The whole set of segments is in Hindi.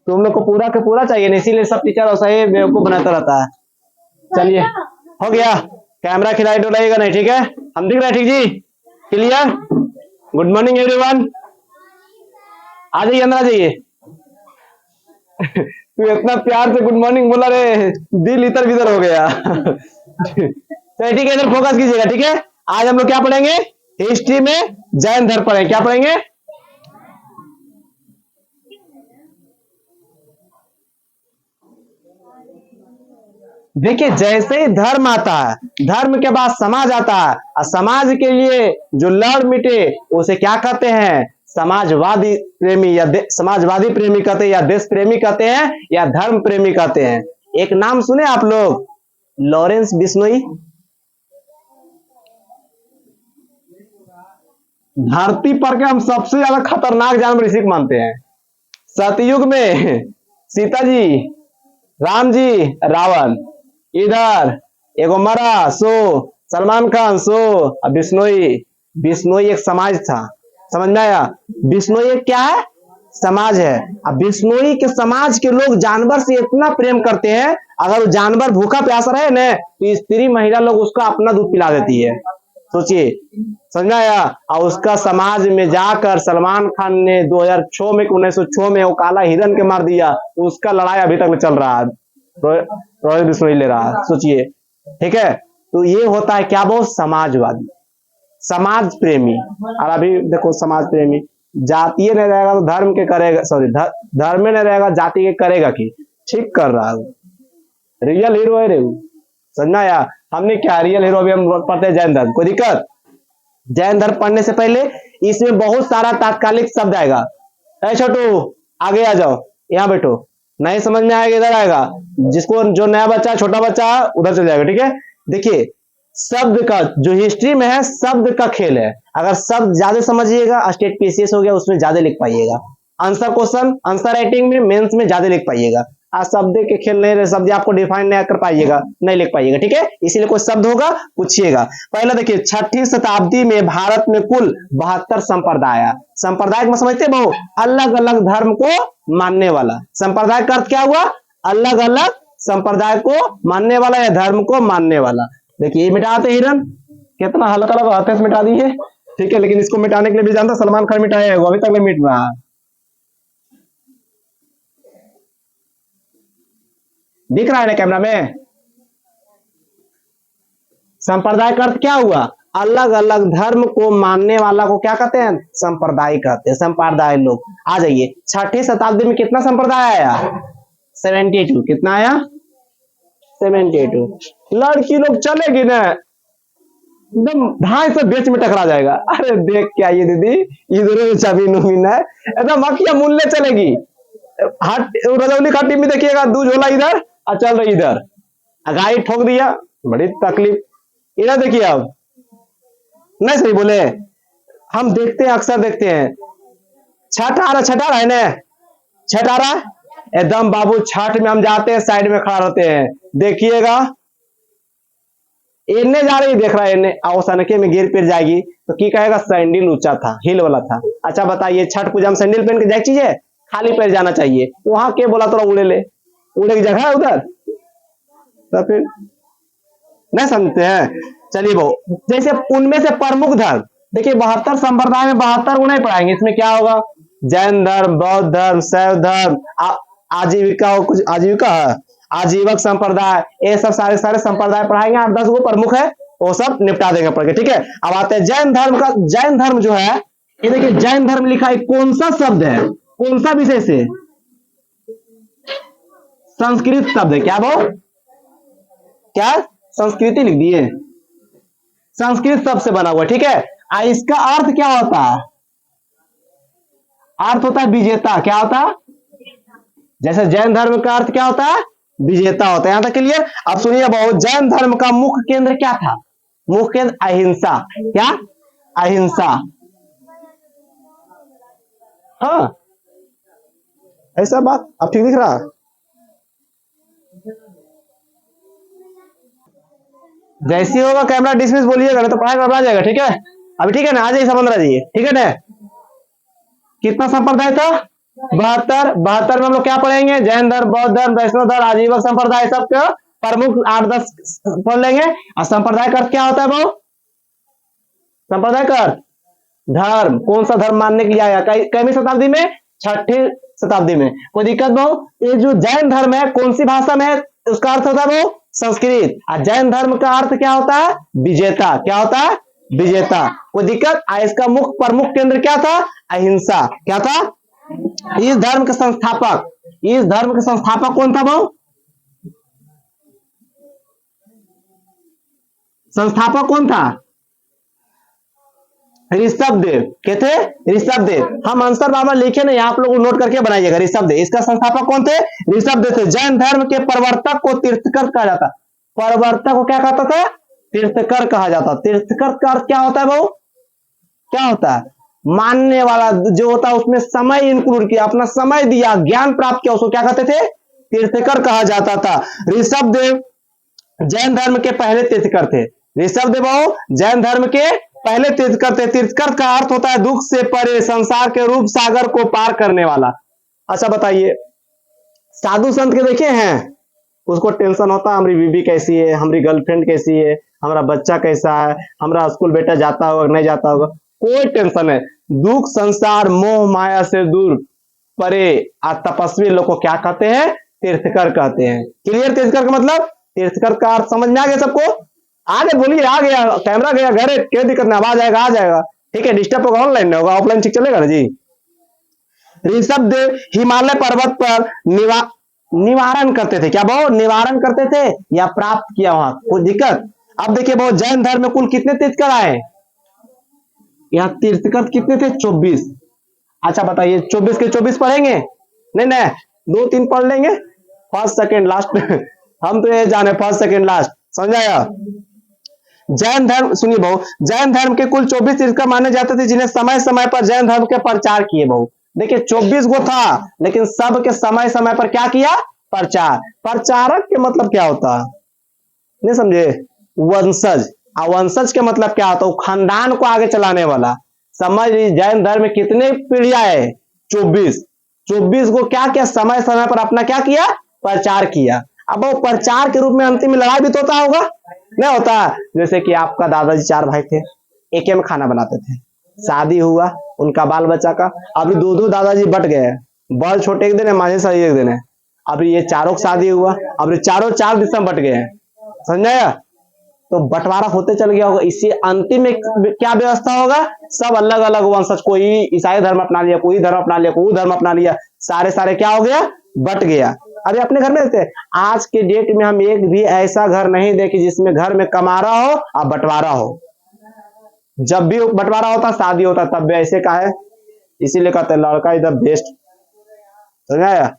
तुम लोग को पूरा के पूरा चाहिए ना, इसीलिए सब टीचर ऐसा ही बेवकूफ बनाता रहता है। चलिए हो गया, कैमरा खिलाई डोलाइएगा नहीं, ठीक है? हम दिख रहे हैं, ठीक जी? क्लियर? Good morning everyone. आ जाइए, अंदर आ जाइए। तू इतना प्यार से गुड मॉर्निंग बोला रे, दिल इधर बिधर हो गया। तो ठीक है, इधर फोकस कीजिएगा, ठीक है? आज हम लोग क्या पढ़ेंगे? हिस्ट्री में जैन धर्म पढ़ेंगे। क्या पढ़ेंगे? देखिए, जैसे ही धर्म आता है, धर्म के बाद समाज आता है, और समाज के लिए जो लड़ मिटे उसे क्या कहते हैं? समाजवादी प्रेमी, या समाजवादी प्रेमी कहते हैं, या देश प्रेमी कहते हैं, या धर्म प्रेमी कहते हैं। एक नाम सुने आप लोग, लॉरेंस बिश्नोई। धरती पर के हम सबसे ज्यादा खतरनाक जानवर इसी को मानते हैं। सतयुग में सीता जी, राम जी, रावण, इधर एगो मरा सो सलमान खान सो, अब बिश्नोई। बिश्नोई एक समाज था, समझ में आया? बिश्नोई एक क्या है? समाज है। अब बिश्नोई के समाज के लोग जानवर से इतना प्रेम करते हैं, अगर वो जानवर भूखा प्यासा रहे ना, तो स्त्री महिला लोग उसका अपना दूध पिला देती है। सोचिए, समझ में आया? और उसका समाज में जाकर सलमान खान ने 2006 में 1906 में वो काला हिरन के मार दिया, उसका लड़ाई अभी तक चल रहा है, रोहित बिश्नोई ले रहा है। सोचिए, ठीक है? तो ये होता है क्या? बहुत समाजवादी, समाज प्रेमी। और अभी देखो, समाज प्रेमी जातीय नहीं रहेगा तो धर्म के करेगा, सॉरी धर्म में नहीं रहेगा जाति के करेगा की? ठीक कर रहा है, रियल हीरो है रे। समझ में आया? हमने क्या रियल हीरो अभी हम पढ़ते हैं जैन धर्म, कोई दिक्कत? जैन धर्म पढ़ने से पहले इसमें बहुत सारा तात्कालिक शब्द आएगा। ऐ छोटू आगे आ जाओ, यहाँ बैठो। नहीं समझ में आएगा इधर आएगा, जिसको जो नया बच्चा छोटा बच्चा उधर चल जाएगा, ठीक है? देखिए, शब्द का जो हिस्ट्री में है, शब्द का खेल है। अगर शब्द ज्यादा समझिएगा, स्टेट पीसीएस हो गया, उसमें ज्यादा लिख पाइएगा। आंसर क्वेश्चन, आंसर राइटिंग में, मेंस में ज्यादा लिख पाइएगा। आज शब्द के खेल नहीं रहे, शब्द आपको डिफाइन नहीं कर पाइएगा, नहीं लिख पाइएगा, ठीक है? इसीलिए कोई शब्द होगा पूछिएगा। पहला देखिए, 6ठी शताब्दी में भारत में कुल 72 संप्रदाय। संप्रदाय में समझते बहु अलग अलग धर्म को मानने वाला। संप्रदाय का अर्थ क्या हुआ? अलग अलग संप्रदाय को मानने वाला या धर्म को मानने वाला। देखिए, ये मिटाते हिरन, कितना हल्का लगा हाथ से मिटा दी है, ठीक है? लेकिन इसको मिटाने के लिए भी जानता सलमान खान मिटाया है, वो अभी तक नहीं मिट रहा। दिख रहा है ना कैमरा में? संप्रदाय का अर्थ क्या हुआ? अलग अलग धर्म को मानने वाला को क्या कहते हैं? संप्रदाय कहते हैं, संप्रदाय लोग। आ जाइए, 6ठी शताब्दी में कितना संप्रदाय आया? 72। कितना आया? 72। लड़की लोग चलेगी ना, एकदम 250 बेच में टकरा जाएगा। अरे देख क्या ये दीदी, इधर चाबी नुमीन है, एकदम मक्खिया मूल्य चलेगी। हाट रजौली घाटी में देखिएगा, दूध झोला इधर और चल रही इधर, गाड़ी ठोक दिया, बड़ी तकलीफ। इधर देखिए, अब नहीं सही बोले? हम देखते हैं, अक्सर देखते हैं, छठ आ रहा है ना, छठ आ रहा है एकदम बाबू, छठ में हम जाते हैं, साइड में खड़ा रहते हैं, देखिएगा इन्ने जा रही, देख रहा है इन्ने, आओ सनके में गिर फिर जाएगी तो की कहेगा? सैंडल ऊंचा था, हिल वाला था। अच्छा बताइए, छठ पूजा में सैंडल पहन के जाए चीज है? खाली पैर जाना चाहिए। वहां के बोला तो उड़े ले, उड़े की जगह है उधर, तो फिर नहीं समझते हैं। चलिए वो, जैसे उनमें से प्रमुख धर्म देखिए, 72 संप्रदाय में 72 को नहीं पढ़ाएंगे। इसमें क्या होगा? जैन धर्म, बौद्ध धर्म, शैव धर्म, आजीविका, कुछ आजीविका है, आजीवक संप्रदाय, ये सब सारे सारे संप्रदाय पढ़ाएंगे। 8-10 वो प्रमुख है, वो सब निपटा देंगे पढ़ के, ठीक है? अब आते हैं जैन धर्म का। जैन धर्म जो है, ये देखिए, जैन धर्म लिखा है, कौन सा शब्द है, कौन सा विषय से? संस्कृत शब्द है। क्या वो? क्या संस्कृति लिख दिए? संस्कृत शब्द से बना हुआ, ठीक है? इसका अर्थ क्या होता है? अर्थ होता है विजेता। क्या होता है? जैसे जैन धर्म का अर्थ क्या होता है? विजेता होता है। यहां तक क्लियर? अब सुनिए बहुत, जैन धर्म का मुख्य केंद्र क्या था? मुख्य केंद्र अहिंसा। क्या? अहिंसा। हाँ, ऐसा बात अब ठीक दिख रहा? जैसे होगा कैमरा डिसमिस बोलिएगा, नहीं तो पढ़ाई गड़बड़ा जाएगा, ठीक है? अभी ठीक है ना? आ जाइए, समझ रहा जाइए, ठीक है ना? कितना संप्रदाय था? 72 72 में हम लोग क्या पढ़ेंगे? जैन धर्म, बौद्ध धर्म, वैष्णव धर्म, आजीवक संप्रदाय, सबके प्रमुख 8-10 पढ़ लेंगे। और संप्रदाय का अर्थ क्या होता है भाऊ? संप्रदाय का अर्थ धर्म। कौन सा धर्म मानने के लिए आया? कईवीं शताब्दी में? 6ठी शताब्दी में। कोई दिक्कत भाऊ? ये जो जैन धर्म है कौन सी भाषा में है? उसका अर्थ होता है भाऊ संस्कृत। और जैन धर्म का अर्थ क्या होता है? विजेता। क्या होता है? विजेता। कोई दिक्कत? इसका मुख्य प्रमुख केंद्र क्या था? अहिंसा। क्या था? इस धर्म के संस्थापक कौन था भाऊ? संस्थापक कौन था? ऋषभ देव। क्या थे? ऋषभ देव। हम आंसर बाबा लिखे नहीं, आप लोग नोट करके बनाइएगा। ऋषभ देव। इसका संस्थापक कौन थे? ऋषभ देव थे। जैन धर्म के प्रवर्तक को तीर्थकर कहा जाता। प्रवर्तक को क्या कहता था? तीर्थकर कहा जाता। तीर्थकर का अर्थ क्या होता है भाऊ? क्या होता है? मानने वाला जो होता है, उसमें समय इंक्लूड किया, अपना समय दिया, ज्ञान प्राप्त किया, उसको क्या कहते थे? तीर्थकर कहा जाता था। ऋषभ देव जैन धर्म के पहले तीर्थकर थे। ऋषभ देव जैन धर्म के पहले तीर्थकर थे। तीर्थकर का अर्थ होता है दुख से परे, संसार के रूप सागर को पार करने वाला। अच्छा बताइए, साधु संत के देखे हैं? उसको टेंशन होता है हमारी बीवी कैसी है, हमारी गर्लफ्रेंड कैसी है, हमारा बच्चा कैसा है, हमारा स्कूल बेटा जाता होगा नहीं जाता होगा, कोई टेंशन है। दुख संसार मोह माया से दूर परे तपस्वी लोग को क्या कहते हैं? तीर्थकर कहते हैं। क्लियर? तीर्थकर का मतलब, तीर्थकर का अर्थ समझ में आ गया सबको? आगे बोलिए। आ गया? कैमरा गया घर है, क्या दिक्कत नहीं, आवाज आएगा, आ जाएगा। ठीक है, डिस्टर्ब होगा, ऑनलाइन नहीं होगा, ऑफलाइन ठीक चलेगा ना जी। ऋषभ देव हिमालय पर्वत पर निवारण करते थे। क्या भाव? निवारण करते थे या प्राप्त किया वहां, कोई दिक्कत? अब देखिए भाव, जैन धर्म में कुल कितने तीर्थकर आए? यहाँ तीर्थकर कितने थे? 24। अच्छा बताइए, 24 के 24 पढ़ेंगे? नहीं नहीं, 2-3 पढ़ लेंगे, फर्स्ट सेकेंड लास्ट हम तो ये जाने फर्स्ट सेकेंड लास्ट, समझ आया? जैन धर्म सुनिए भाऊ, जैन धर्म के कुल 24 तीर्थकर माने जाते थे, जिन्हें समय समय पर जैन धर्म के प्रचार किए। भाऊ देखिए 24 गो था, लेकिन सब के समय समय पर क्या किया? प्रचार। प्रचारक के मतलब क्या होता है? नहीं समझे? वंशज। वंशज के मतलब क्या होता है? खानदान को आगे चलाने वाला। समझ, जैन धर्म में कितने पीढ़ियां है? 24। 24 को क्या किया? समय समय पर अपना क्या किया? प्रचार किया। अब वो प्रचार के रूप में अंतिम में लड़ाई भी तो होता होगा, नहीं होता? जैसे कि आपका दादाजी 4 भाई थे, एक में खाना बनाते थे, शादी हुआ उनका बाल बच्चा का, अभी 2-2 दादाजी बट गए, बड़ छोटे एक दिन है, माझे सही एक दिन है। अभी ये चारों की शादी हुआ, अभी चारों 4 दिशा में बट गए हैं, समझाया? तो बंटवारा होते चल गया होगा। इसी अंतिम में क्या व्यवस्था होगा? सब अलग अलग वंशज, कोई ईसाई धर्म अपना लिया, कोई धर्म अपना लिया, कोई धर्म अपना लिया, सारे क्या हो गया? बट गया। अरे अपने घर में रहते, आज के डेट में हम एक भी ऐसा घर नहीं देखे जिसमें घर में कमारा हो और बंटवारा हो। जब भी बंटवारा होता, शादी होता, तब भी ऐसे का है। इसीलिए कहते हैं लड़का इज द बेस्ट। समझाया?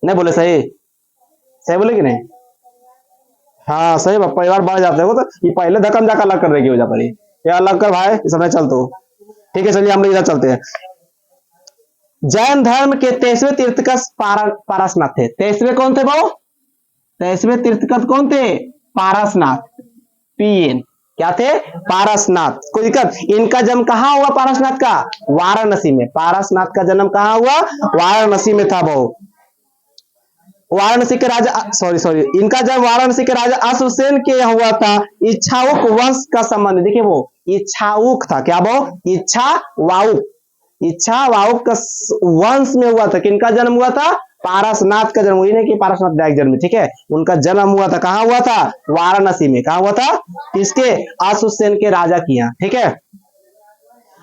नहीं बोले? सही सही बोले कि नहीं? हाँ सही, परिवार बढ़ जाते हो। तो ये पहले धक्म जाकर अलग करने की वजह पड़ी, ये अलग कर भाई, इस समय चल तो ठीक है। चलिए हम लोग इधर चलते हैं। जैन धर्म के 23वें तीर्थकर पारसनाथ थे। 23वें कौन थे भाऊ? 23वें तीर्थकर कौन थे? पारसनाथ। पीएन क्या थे? पारसनाथ। कोई दिक्कत? इनका जन्म कहां हुआ? पारसनाथ का वाराणसी में। पारसनाथ का जन्म कहां हुआ? वाराणसी में था भाऊ। वाराणसी के राजा सॉरी इनका जन्म वाराणसी के राजा अश्वसेन के यहाँ हुआ था। इच्छाउक वंश का संबंध, देखिए वो इच्छाउक था। क्या वो? इच्छावाउक का वंश में हुआ था। किनका जन्म हुआ था? पारसनाथ का जन्म। हुई नहीं कि पारसनाथ डायरेक्ट जन्म, ठीक है। उनका जन्म हुआ था, कहां हुआ था? वाराणसी में। कहां हुआ था? किसके? अश्वसेन के राजा के यहाँ, ठीक है।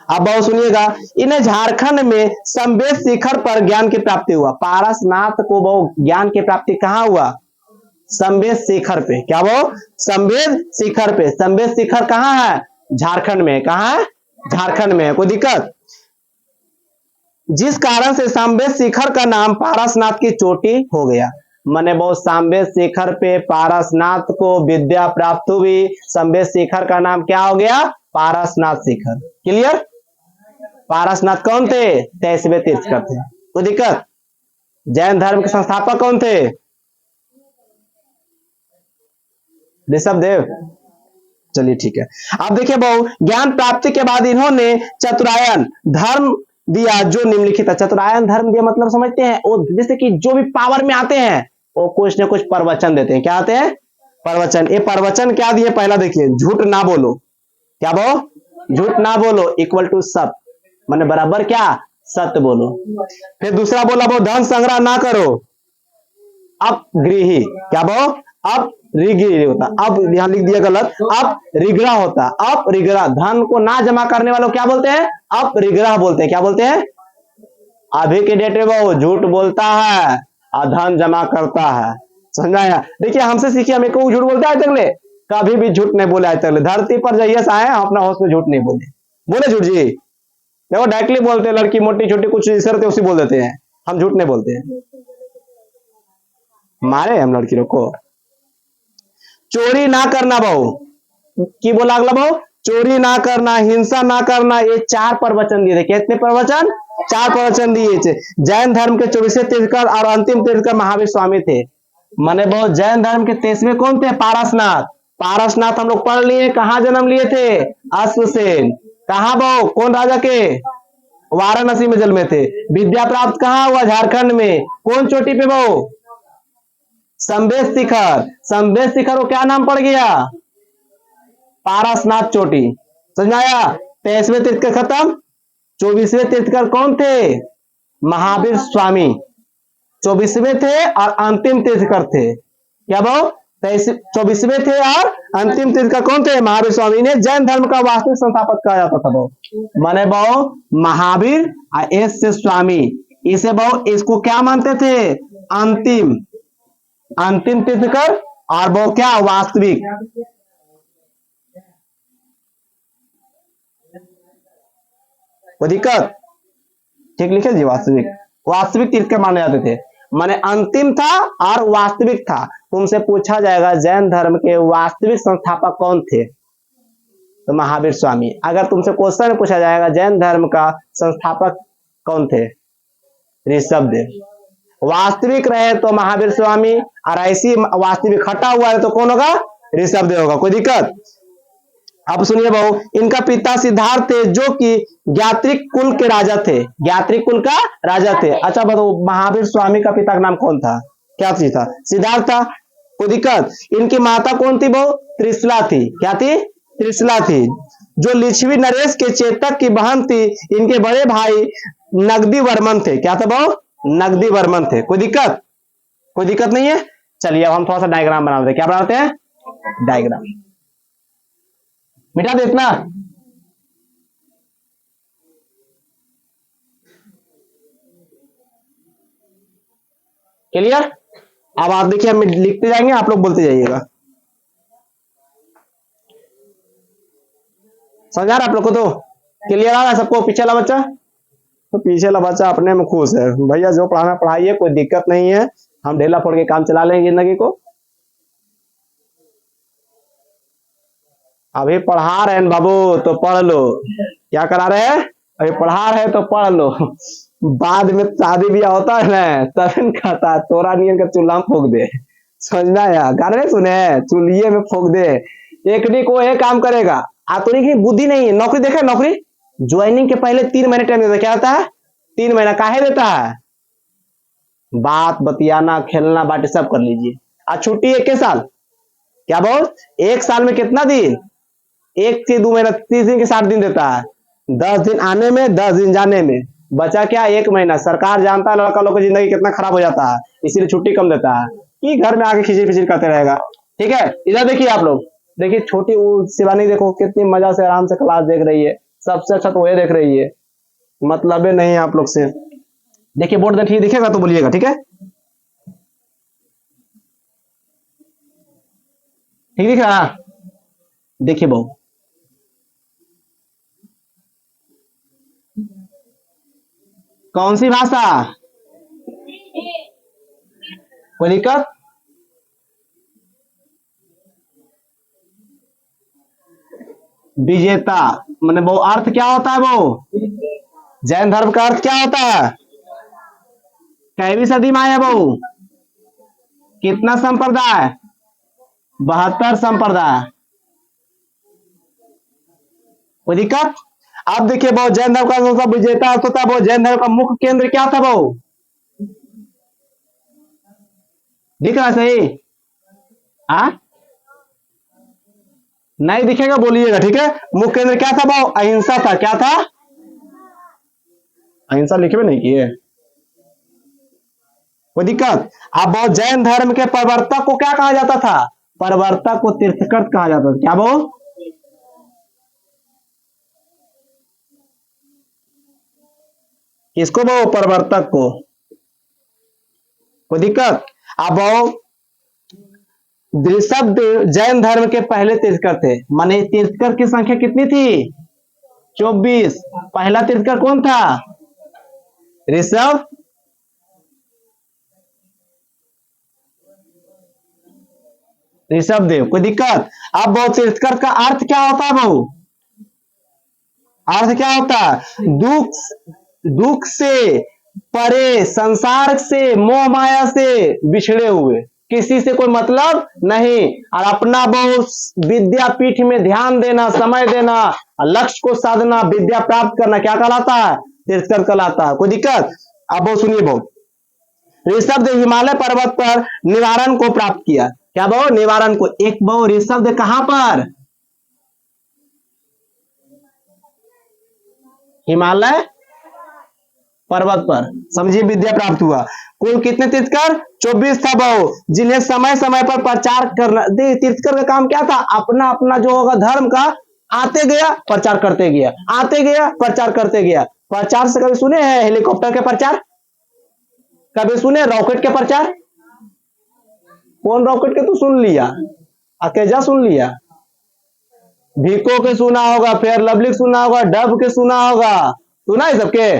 अब बहुत सुनिएगा, इन्हें झारखंड में संवेद शिखर पर ज्ञान की प्राप्ति हुआ। पारसनाथ को बहुत ज्ञान की प्राप्ति कहां हुआ? संवेद शिखर पे। क्या वो? संवेद शिखर पे। संवेद शिखर कहां है? झारखंड में। कहां है? झारखंड में है। कोई दिक्कत? जिस कारण से संवेद शिखर का नाम पारसनाथ की चोटी हो गया। मैंने बहुत संवेद शिखर पे पारसनाथ को विद्या प्राप्त हुई, संवेद शिखर का नाम क्या हो गया? पारसनाथ शिखर। क्लियर? पारसनाथ कौन थे? 23वें तीर्थकर थे। कोई दिक्कत? जैन धर्म के संस्थापक कौन थे? ऋषभ देव। चलिए ठीक है। अब देखिए बहु, ज्ञान प्राप्ति के बाद इन्होंने चतुरायन धर्म दिया जो निम्नलिखित चतुरायन धर्म दिया मतलब समझते हैं, वो जैसे कि जो भी पावर में आते हैं वो कुछ ना कुछ प्रवचन देते हैं। क्या आते हैं? प्रवचन। ये प्रवचन क्या दिए? पहला देखिए, झूठ ना बोलो। क्या बोलो? झूठ ना बोलो इक्वल टू सत्य, माने बराबर क्या? सत्य बोलो। फिर दूसरा बोला वो धन संग्रह ना करो, अपगृही। क्या बोलो? अपरिग्रही होता, अब यहां लिख दिया गलत, अपरिग्रह होता, अपरिग्रह। धन को ना जमा करने वालों क्या बोलते हैं? अपरिग्रह बोलते हैं। क्या बोलते हैं? अभी के डेट में वो झूठ बोलता है और धन जमा करता है। समझ आया? देखिए हमसे सीखिए, हमें को झूठ बोलता है तकले, कभी भी झूठ नहीं बोला है तकले। धरती पर जाइए आए हम अपना होश में झूठ नहीं बोले। बोले झूठ जी? देखो डायरेक्टली बोलते हैं, लड़की मोटी छोटी कुछ इस तरह उसी बोल देते हैं, हम झूठ नहीं बोलते हैं। मारे हम लड़की लोग को। चोरी ना करना बहू की बोला अगला बहू, चोरी ना करना, हिंसा ना करना, ये 4 प्रवचन दिए थे। कितने प्रवचन? 4 प्रवचन दिए थे। जैन धर्म के 24वें तीर्थंकर और अंतिम तीर्थंकर महावीर स्वामी थे। माने बहुत जैन धर्म के 23वें कौन थे? पारसनाथ। पारसनाथ हम लोग पढ़ लिए, कहां जन्म लिए थे? अश्वसेन। कहां बहु? कौन राजा के? वाराणसी में जन्मे थे। विद्या प्राप्त कहां हुआ? झारखंड में। कौन चोटी पे बहु? संदेश शिखर। संदेश शिखर को क्या नाम पड़ गया? पारसनाथ चोटी। समझ आया? 23वें तीर्थंकर खत्म। 24वें तीर्थंकर कौन थे? महावीर स्वामी। 24वें थे और अंतिम तीर्थंकर थे। क्या बहु? 24वें थे और अंतिम तीर्थंकर कौन थे? महावीर स्वामी। ने जैन धर्म का वास्तविक संस्थापक कहा जाता था बहु। माने बहु महावीर एस से स्वामी, इसे बहु इसको क्या मानते थे? अंतिम अंतिम तीर्थंकर। और वो क्या? वास्तविक। कोई दिक्कत? ठीक लिखे जी, वास्तविक। वास्तविक तीर्थंकर माने जाते थे। माने अंतिम था और वास्तविक था। तुमसे पूछा जाएगा जैन धर्म के वास्तविक संस्थापक कौन थे, तो महावीर स्वामी। अगर तुमसे क्वेश्चन पूछा जाएगा जैन धर्म का संस्थापक कौन थे, ऋषभदेव। वास्तविक रहे तो महावीर स्वामी, और ऐसी वास्तविक हटा हुआ है तो कौन होगा? ऋषभदेव होगा। कोई दिक्कत? अब सुनिए बहु, इनका पिता सिद्धार्थ थे जो कि ज्ञात्रिक कुल के राजा थे। ज्ञात्रिक कुल का राजा थे। अच्छा बताओ, महावीर स्वामी का पिता का नाम कौन था? क्या चीज था? सिद्धार्थ था। कोई दिक्कत? इनकी माता कौन थी बहु? त्रिशला थी। क्या थी? त्रिशला थी, जो लिच्छवी नरेश के चेतक की बहन थी। इनके बड़े भाई नगदी वर्मन थे। क्या था बहु? नगदी वर्मन थे। कोई दिक्कत? कोई दिक्कत नहीं है। चलिए अब हम थोड़ा सा डायग्राम बनाते हैं। क्या बनाते हैं? डायग्राम। मिटा दे इतना। क्लियर? अब आप देखिए, हम लिखते जाएंगे, आप लोग बोलते जाइएगा। समझ आ रहा आप लोग को? तो क्लियर आ रहा है सबको? पीछे वाला बच्चा, तो पीछे वाला बच्चा अपने में खुश है, भैया जो पढ़ाना पढ़ाइए, कोई दिक्कत नहीं है, हम ढेला फोड़ के काम चला लेंगे जिंदगी को। अभी पढ़ा रहे हैं बाबू तो पढ़ लो। क्या करा रहे हैं? अभी पढ़ा रहे तो पढ़ लो। बाद में शादी ब्याह होता है ना, तब कहता है तोरा नियन का चूल्हा में फूक दे। समझना है? गाने सुने? चूल्हे में फूक दे। एक को एक काम करेगा। तो नहीं, बुद्धि नहीं है। नौकरी देखा? नौकरी ज्वाइनिंग के पहले 3 महीने टाइम देता है। क्या होता है? 3 महीना काहे देता है? बात बतियाना, खेलना बाटे सब कर लीजिए। आज छुट्टी 1 साल। क्या बोल? 1 साल में कितना दिन? 1 से 2 महीना, 30 दिन के 60 दिन देता है। 10 दिन आने में, 10 दिन जाने में, बचा क्या? 1 महीना। सरकार जानता है लड़का लोग की जिंदगी कितना खराब हो जाता है, इसीलिए छुट्टी कम देता है कि घर में आके खिचड़ी फिचड़ी करते रहेगा। ठीक है? इधर देखिए आप लोग, देखिए छोटी शिवानी देखो कितनी मजा से आराम से क्लास देख रही है। सबसे अच्छा तो वही देख रही है, मतलब नहीं है आप लोग से। देखिए बोर्ड देखिए, दिखेगा तो बोलिएगा। ठीक है? ठीक दिख रहा? देखिए बहु, कौन सी भाषा? कोई दिक्कत? विजेता। मैंने वो अर्थ क्या होता है? वो जैन धर्म का अर्थ क्या होता है? कैवी सदी में आया वो? कितना संप्रदाय? 72 संप्रदाय। कोई दिक्कत? अब देखिए बहु जैन धर्म का सबसे विजेता अर्थ होता है बहु जैन धर्म का मुख्य केंद्र क्या था बहु, दिख रहा है सही? नहीं दिखेगा बोलिएगा, ठीक है। मुख्य केंद्र क्या था बहु, अहिंसा था। क्या था? अहिंसा लिखे हुए नहीं किए, कोई दिक्कत? अब बहु जैन धर्म के प्रवर्तक को क्या कहा जाता था, प्रवर्तक को तीर्थंकर कहा जाता था। क्या बहु? किसको बहु, प्रवर्तक को। कोई दिक्कत? अब बहु ऋषभदेव जैन धर्म के पहले तीर्थंकर थे, माने तीर्थंकर की संख्या कितनी थी, 24। पहला तीर्थंकर कौन था, ऋषभ ऋषभदेव। कोई दिक्कत? अब बहु तीर्थंकर का अर्थ क्या होता है बहु, अर्थ क्या होता है, दुख से परे, संसार से मोह माया से बिछड़े हुए, किसी से कोई मतलब नहीं, और अपना बहु विद्यापीठ में ध्यान देना, समय देना, लक्ष्य को साधना, विद्या प्राप्त करना क्या कहलाता है, तीर्थंकर कहलाता है। कोई दिक्कत? अब बहु सुनिए बहु, ऋषभदेव हिमालय पर्वत पर निवारण को प्राप्त किया। क्या बहु, निवारण को। एक बहु ऋषभदेव कहां पर, हिमालय पर्वत पर, समझिए विद्या प्राप्त हुआ। कुल कितने तीर्थंकर, 24 था बहु, जिन्हें समय समय पर प्रचार करना। तीर्थंकर का काम क्या था, अपना अपना जो होगा धर्म का आते गया प्रचार करते गया, आते गया प्रचार करते गया। प्रचार से कभी सुने हैं हेलीकॉप्टर के प्रचार, कभी सुने रॉकेट के प्रचार? कौन रॉकेट के तो सुन लिया, अकेजा सुन लिया, भिको के सुना होगा, फेयर लवली सुना होगा, डव के सुना होगा, सुना है सबके?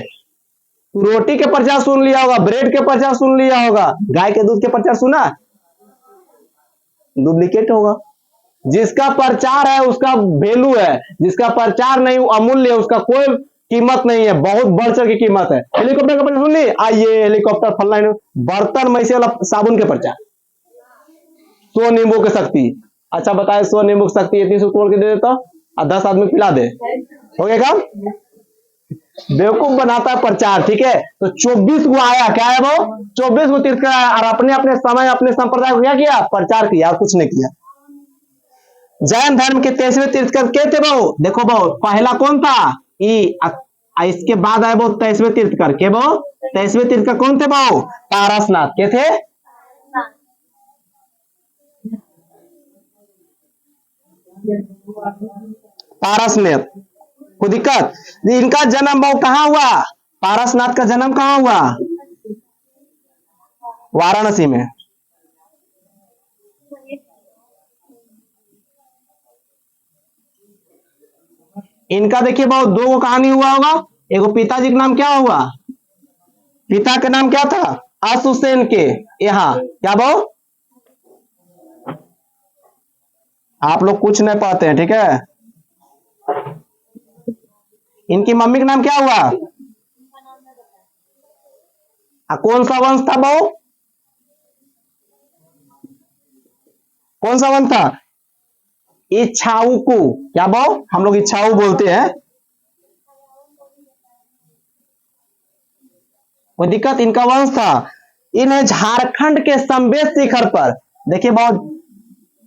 रोटी के प्रचार सुन लिया होगा, ब्रेड के प्रचार सुन लिया होगा, गाय के दूध के प्रचार सुना? डुप्लीकेट होगा। जिसका प्रचार है उसका वैल्यू है, जिसका प्रचार नहीं अमूल्य है, उसका कोई कीमत नहीं है, बहुत बढ़ चढ़ की कीमत है। हेलीकॉप्टर का प्रचार सुन ली, आइए हेलीकॉप्टर फलना, बर्तन में से वाला साबुन के प्रचार, 100 नींबू की शक्ति। अच्छा बताए 100 नींबू की शक्ति 30 तोड़ के दे देता और 10 आदमी पिला दे, हो गया काम? बेवकूफ बनाता है प्रचार, ठीक है। तो 24 को आया, क्या है वो, 24 को तीर्थंकर आया, और अपने अपने समय अपने संप्रदाय को क्या किया, प्रचार किया, कुछ नहीं किया। जैन धर्म के 23वें तीर्थंकर के थे बहु, देखो बहु, पहला कौन था, इसके बाद आए बहु 23वें तीर्थंकर के बहु, 23वें तीर्थंकर कौन थे बहु, पारसनाथ के थे। पारसनाथ। कोई दिक्कत? इनका जन्म बहु कहां हुआ, पारसनाथ का जन्म कहां हुआ, वाराणसी में। इनका देखिए बहुत दो कहानी हुआ होगा, एगो पिताजी का नाम क्या हुआ, पिता का नाम क्या था, अशुसेन के यहाँ। क्या बहु, आप लोग कुछ नहीं पाते हैं, ठीक है। इनकी मम्मी का नाम क्या हुआ, कौन सा वंश था बहु, कौन सा वंश था, इच्छाऊ को। क्या बहु, हम लोग इच्छाऊ बोलते हैं। कोई दिक्कत? इनका वंश था। इन्हें झारखंड के संबेद शिखर पर, देखिए बहुत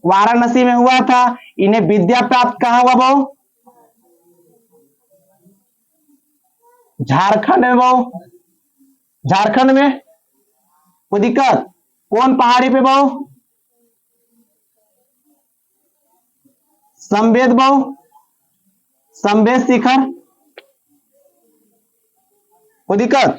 वाराणसी में हुआ था। इन्हें विद्या प्राप्त कहां हुआ बहु, झारखंड में बहु, झारखंड में। कोई दिक्कत? कौन पहाड़ी पे बहु, संबेद बहु, संबेद शिखर। कोई दिक्कत?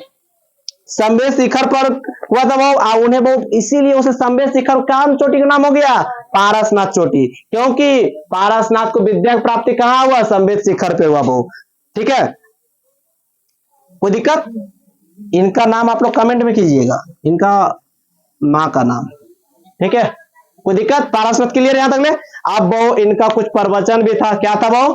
संबेद शिखर पर हुआ था बहु, उन्हें बहु इसीलिए उसे संबेद शिखर कौन चोटी का नाम हो गया, पारसनाथ चोटी, क्योंकि पारसनाथ को विद्या की प्राप्ति कहां हुआ, संबेद शिखर पे हुआ बहु, ठीक है। कोई दिक्कत? इनका नाम आप लोग कमेंट में कीजिएगा, इनका माँ का नाम, ठीक है। कोई दिक्कत? पारसनाथ क्लियर यहां तक ले। अब बहु इनका कुछ प्रवचन भी था, क्या था बहु,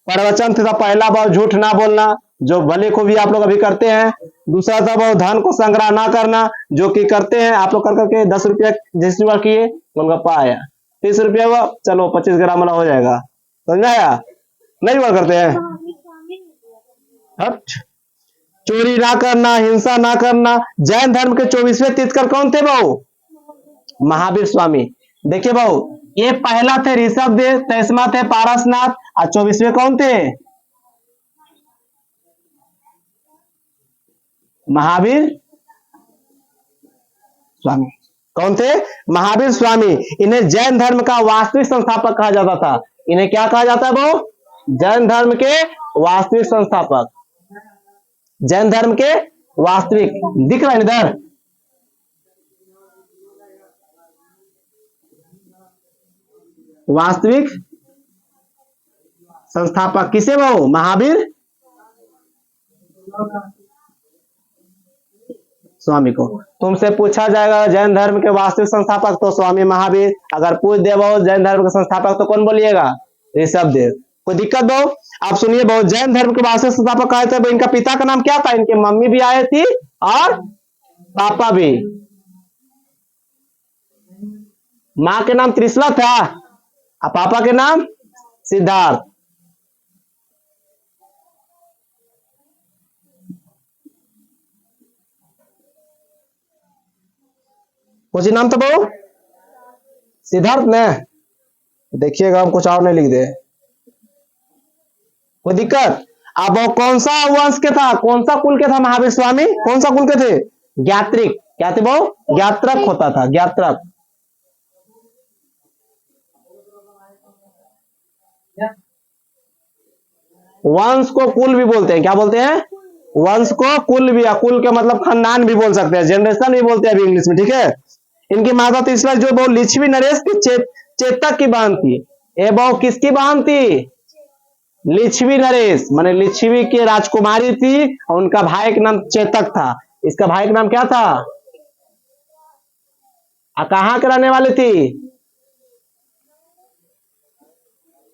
प्रवचन था। पहला बहु झूठ ना बोलना, जो भले को भी आप लोग अभी करते हैं। दूसरा था बहु धन को संग्रह ना करना, जो कि करते हैं आप लोग कर करके 10 रुपया जिस बार किए गोलगप्पा आया, 30 रुपया हुआ, चलो 25 ग्राम वाला हो जाएगा, समझ में आया? नहीं बार करते हैं, हट। चोरी ना करना, हिंसा ना करना। जैन धर्म के 24वें तीर्थकर कौन थे भाऊ? महावीर स्वामी। देखिए भाऊ, ये पहला थे ऋषभ देव, 23वां थे पारसनाथ और 24वें कौन थे? महावीर स्वामी। कौन थे? महावीर स्वामी। इन्हें जैन धर्म का वास्तविक संस्थापक कहा जाता था। इन्हें क्या कहा जाता है भाऊ? जैन धर्म के वास्तविक संस्थापक। जैन धर्म के वास्तविक, दिख रहा है इधर? वास्तविक संस्थापक किसे भाऊ? महावीर स्वामी को। तुमसे पूछा जाएगा जैन धर्म के वास्तविक संस्थापक तो स्वामी महावीर। अगर पूछ दे बहु जैन धर्म के संस्थापक तो कौन बोलिएगा? ऋषभ देव। कोई दिक्कत बहु? आप सुनिए बहु, जैन धर्म के वास्तविक संस्थापक आए थे। इनका पिता का नाम क्या था? इनके मम्मी भी आए थी और पापा भी। माँ के नाम त्रिशला था और पापा के नाम सिद्धार्थ। कुछ नाम था बहु? सिद्धार्थ ने। देखिएगा हम कुछ और नहीं लिख दे। कोई दिक्कत? अब वो कौन सा वंश के था, कौन सा कुल के था महावीर स्वामी? कौन सा कुल के थे? ज्ञात्रिक। क्या थे वो? ज्ञात्रक होता था, ज्ञात्रक। वंश को कुल भी बोलते हैं। क्या बोलते हैं? वंश को कुल भी, कुल के मतलब खानदान भी बोल सकते हैं, जनरेशन भी बोलते हैं अभी इंग्लिश में, ठीक है। इनकी माता तो इसलिए जो बहु लिच्छवी नरेश की चेतक की बहन थी। ये बहु किसकी बहन थी? लिच्छवी नरेश, माने लिच्छवी की राजकुमारी थी और उनका भाई का नाम चेतक था। इसका भाई का नाम क्या था? कहाँ के रहने वाली थी?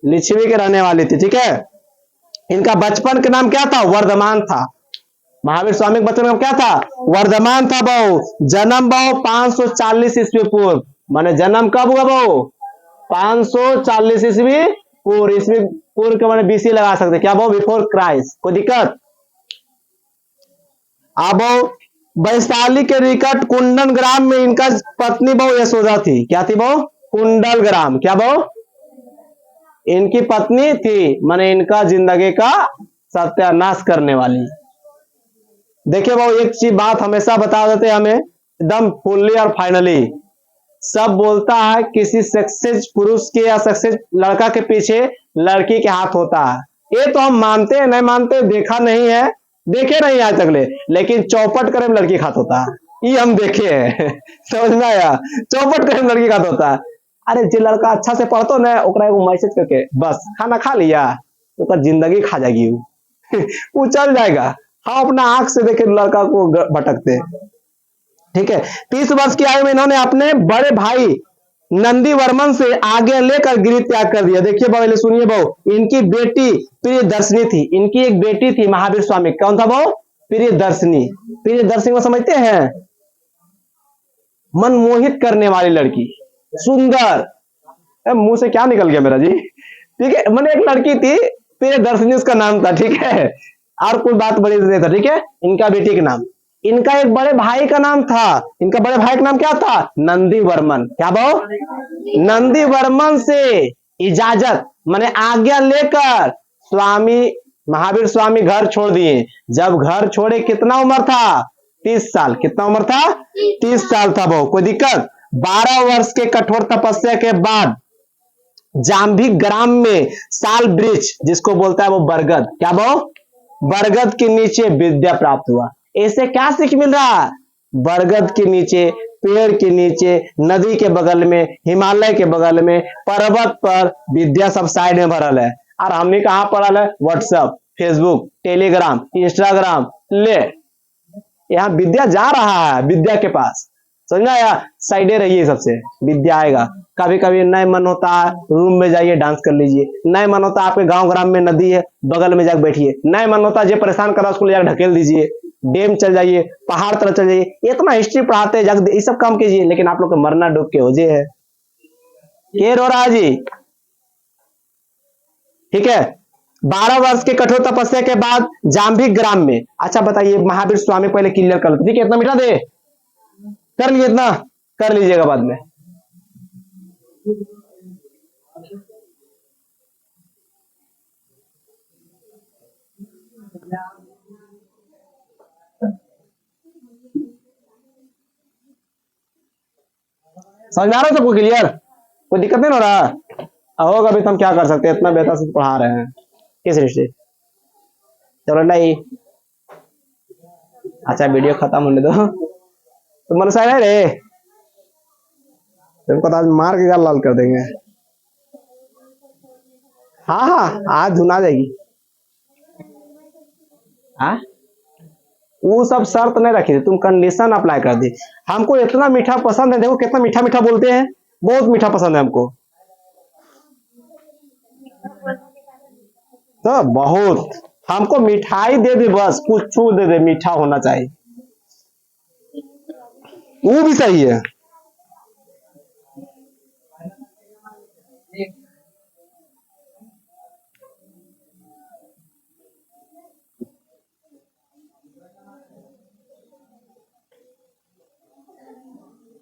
लिच्छवी के रहने वाली थी, ठीक है। इनका बचपन का नाम क्या था? वर्धमान था। महावीर स्वामी का बचपन का नाम क्या था? वर्धमान था बहु। जन्म बहु 540 ईस्वी पूर्व। माने जन्म कब हुआ बहु? 540 ईस्वी पूर्व। ईस्वी पूर्व के माने बीसी लगा सकते। क्या बहु? Before Christ. कोई दिक्कत? अब वैशाली के निकट कुंडल ग्राम में इनका पत्नी बहु यशोदा थी। क्या थी बहु? कुंडल ग्राम। क्या बहु? इनकी पत्नी थी, माने इनका जिंदगी का सत्यानाश करने वाली। देखिए बहु, एक चीज बात हमेशा बता देते हमें एकदम फुल्ली और फाइनली। सब बोलता है किसी सक्सेस पुरुष के या सक्सेस लड़का के पीछे लड़की के हाथ होता है। ये तो हम मानते हैं, नहीं मानते, देखा नहीं है, देखे नहीं आज तक लेकिन चौपट करे में लड़की खात होता है, ये हम देखे हैं। समझ में आया? चौपट करे में लड़की खात होता है। अरे जो लड़का अच्छा से पढ़तो ना, ओकरा एगो मैसेज करके बस खाना खा लिया, तो जिंदगी खा जाएगी वो चल जाएगा। हम अपना आंख से देखे लड़का को भटकते, ठीक है। 30 वर्ष की आयु में इन्होंने अपने बड़े भाई नंदी वर्मन से आगे लेकर गिरि त्याग कर दिया। देखिए बहु, सुनिए बहु, इनकी बेटी प्रियदर्शनी थी। इनकी एक बेटी थी महावीर स्वामी। कौन था बहु? प्रियदर्शनी। प्रियदर्शनी को समझते हैं? मनमोहित करने वाली लड़की, सुंदर। मुंह से क्या निकल गया मेरा जी, ठीक है। मैंने एक लड़की थी प्रियदर्शनी, उसका नाम था, ठीक है। और कोई बात बड़ी नहीं था, ठीक है। इनका बेटी का नाम, इनका एक बड़े भाई का नाम था। इनका बड़े भाई का नाम क्या था? नंदी वर्मन। क्या बहु? नंदी वर्मन से इजाजत माने आज्ञा लेकर स्वामी महावीर स्वामी घर छोड़ दिए। जब घर छोड़े कितना उम्र था? 30 साल। कितना उम्र था? 30 साल था बहु। कोई दिक्कत? 12 वर्ष के कठोर तपस्या के बाद जाम्भी ग्राम में साल वृक्ष, जिसको बोलता है वो बरगद, क्या बहु? बरगद के नीचे विद्या प्राप्त हुआ। ऐसे क्या सीख मिल रहा? बरगद के नीचे, पेड़ के नीचे, नदी के बगल में, हिमालय के बगल में, पर्वत पर विद्या सब साइड में भरल है। और हमने कहा पढ़ल है? व्हाट्सएप, फेसबुक, टेलीग्राम, इंस्टाग्राम, ले यहाँ विद्या जा रहा है विद्या के पास। समझा? या साइडे रहिए, सबसे विद्या आएगा। कभी कभी नए मन होता है रूम में जाइए डांस कर लीजिए, नए मन होता है आपके गांव ग्राम में नदी है बगल में जाकर बैठिए, नए मन होता है जो परेशान कर रहा है उसको ले जाकर ढकेल दीजिए, डैम चल जाइए, पहाड़ तरफ चल जाइए। इतना हिस्ट्री पढ़ाते हैं, ये सब काम कीजिए, लेकिन आप लोग को मरना डूब के हो जे है। के रो रहा जी? ठीक है, 12 वर्ष के कठोर तपस्या के बाद जाम्बिक ग्राम में। अच्छा बताइए, महावीर स्वामी पहले क्लियर कर लेते, ठीक है? इतना मीठा दे, कर लीजिए, इतना कर लीजिएगा बाद में। समझ में आ रहा है सबको क्लियर? कोई दिक्कत नहीं हो रहा होगा? अभी तो हम क्या कर सकते हैं, इतना बेहतर से पढ़ा रहे हैं किस रिश्ते। चलो नहीं, अच्छा वीडियो खत्म होने दो। तो मन साइड है रे, तुमको तो आज मार के गाल लाल कर देंगे। हाँ हाँ, आज धुना जाएगी। हाँ, वो सब शर्त नहीं रखी थी, तुम कंडीशन अप्लाई कर दी। हमको इतना मीठा पसंद है, देखो कितना मीठा मीठा बोलते हैं, बहुत मीठा पसंद है हमको। तो बहुत, हमको मिठाई दे दे बस, कुछ दे दे, मीठा होना चाहिए, वो भी सही है।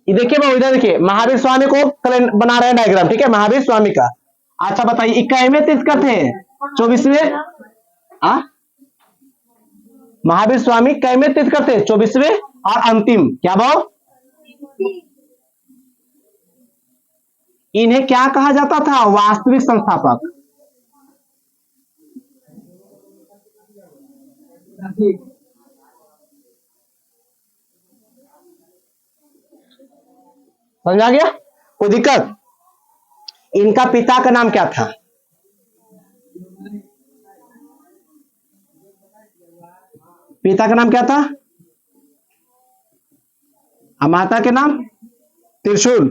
ये देखिए भाई, इधर देखिए, महावीर स्वामी को बना रहे हैं डायग्राम, ठीक है? महावीर स्वामी का। अच्छा बताइए, 21वें तीर्थंकर थे, 24वें? महावीर स्वामी कैवें तीर्थंकर थे, 24वें और अंतिम, क्या भाव? इन्हें क्या कहा जाता था? वास्तविक संस्थापक। समझ आ गया? कोई दिक्कत? इनका पिता का नाम क्या था? पिता का नाम क्या था? माता के नाम? त्रिशूल।